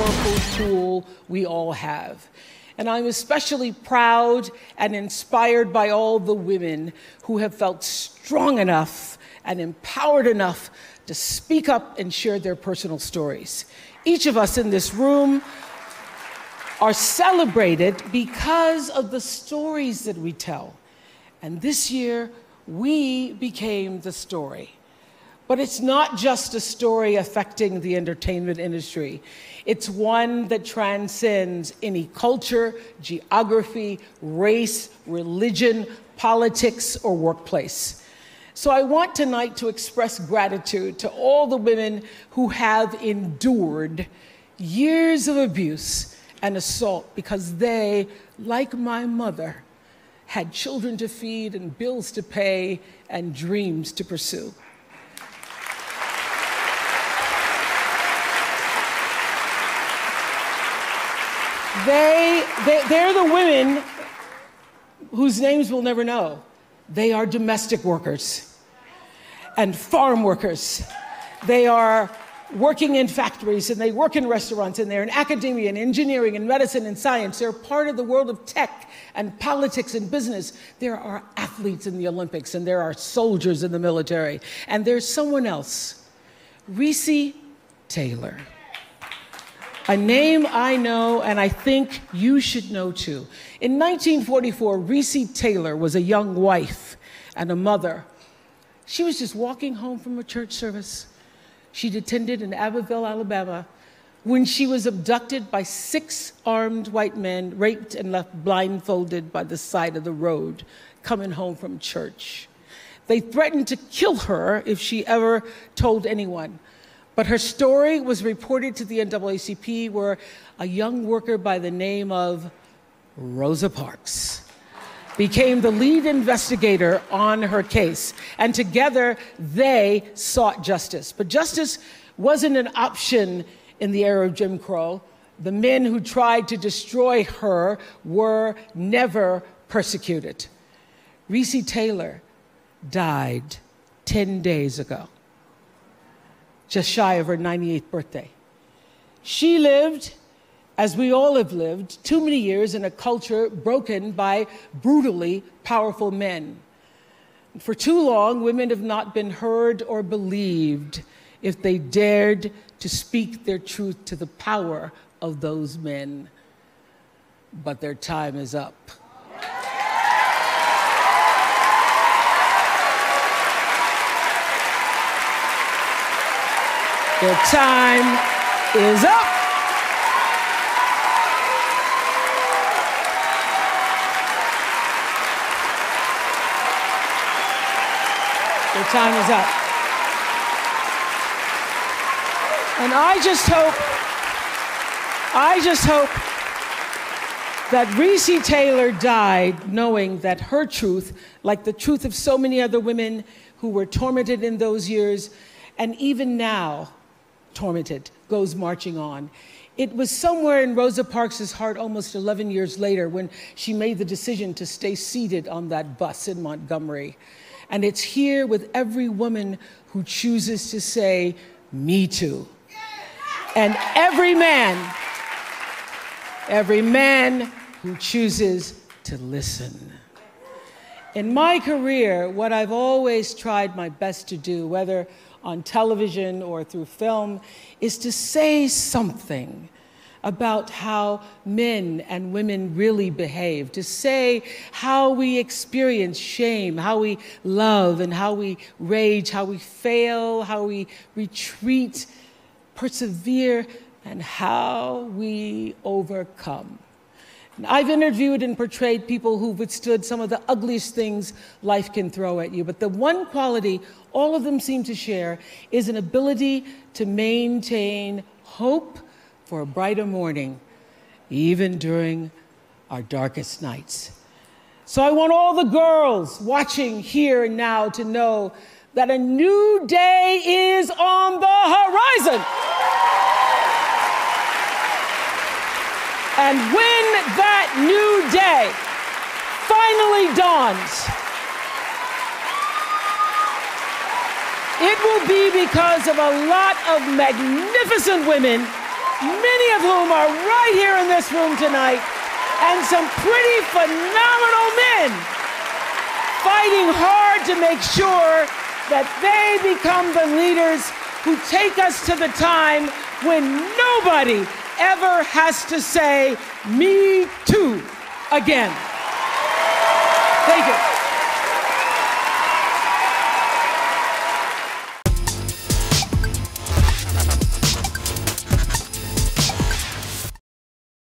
powerful tool we all have. And I'm especially proud and inspired by all the women who have felt strong enough and empowered enough to speak up and share their personal stories. Each of us in this room are celebrated because of the stories that we tell. And this year, we became the story. But it's not just a story affecting the entertainment industry. It's one that transcends any culture, geography, race, religion, politics, or workplace. So I want tonight to express gratitude to all the women who have endured years of abuse and assault because they, like my mother, had children to feed and bills to pay and dreams to pursue. They're the women whose names we'll never know. They are domestic workers and farm workers. They are working in factories, and they work in restaurants, and they're in academia and engineering and medicine and science. They're part of the world of tech and politics and business. There are athletes in the Olympics, and there are soldiers in the military. And there's someone else, Recy Taylor. A name I know, and I think you should know too. In 1944, Recy Taylor was a young wife and a mother. She was just walking home from a church service she'd attended in Abbeville, Alabama, when she was abducted by 6 armed white men, raped and left blindfolded by the side of the road, coming home from church. They threatened to kill her if she ever told anyone. But her story was reported to the NAACP, where a young worker by the name of Rosa Parks became the lead investigator on her case. And together, they sought justice. But justice wasn't an option in the era of Jim Crow. The men who tried to destroy her were never persecuted. Recy Taylor died 10 days ago, just shy of her 98th birthday. She lived, as we all have lived, too many years in a culture broken by brutally powerful men. For too long, women have not been heard or believed if they dared to speak their truth to the power of those men. But their time is up. Their time is up. Their time is up. And I just hope that Recy Taylor died knowing that her truth, like the truth of so many other women who were tormented in those years, and even now, tormented, goes marching on. It was somewhere in Rosa Parks' heart almost 11 years later when she made the decision to stay seated on that bus in Montgomery. And it's here with every woman who chooses to say, "Me too." And every man who chooses to listen. In my career, what I've always tried my best to do, whether on television or through film, is to say something about how men and women really behave, to say how we experience shame, how we love and how we rage, how we fail, how we retreat, persevere, and how we overcome. And I've interviewed and portrayed people who've withstood some of the ugliest things life can throw at you, but the one quality all of them seem to share is an ability to maintain hope for a brighter morning, even during our darkest nights. So I want all the girls watching here and now to know that a new day is on the horizon. And when that new day finally dawns, it will be because of a lot of magnificent women many of whom are right here in this room tonight, and some pretty phenomenal men fighting hard to make sure that they become the leaders who take us to the time when nobody ever has to say, "Me too," again. Thank you.